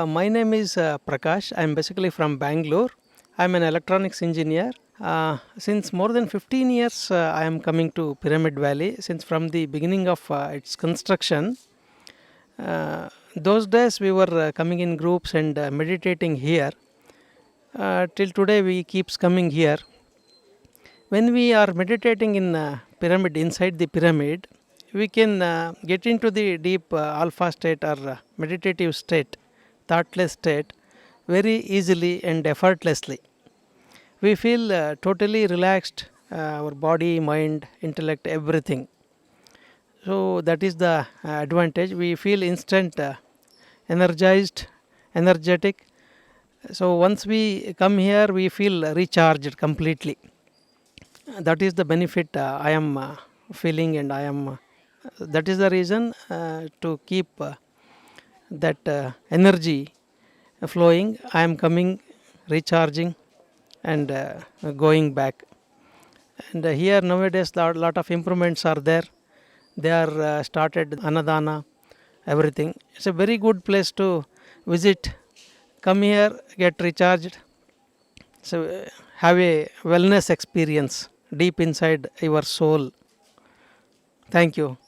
My name is Prakash. I am basically from Bangalore. I am an electronics engineer. Since more than 15 years, I am coming to Pyramid Valley. Since from the beginning of its construction, those days we were coming in groups and meditating here. Till today, we keeps coming here. When we are meditating in pyramid, inside the pyramid, we can get into the deep alpha state or meditative state, thoughtless state, very easily and effortlessly. We feel totally relaxed, our body, mind, intellect, everything. So that is the advantage. We feel instant energized, energetic. So once we come here, we feel recharged completely. That is the benefit I am feeling, and I am that is the reason to keep that energy flowing. I am coming, recharging, and going back. And here nowadays lot of improvements are there. They are started anadana, everything. It's a very good place to visit. Come here, get recharged. So have a wellness experience deep inside your soul. Thank you.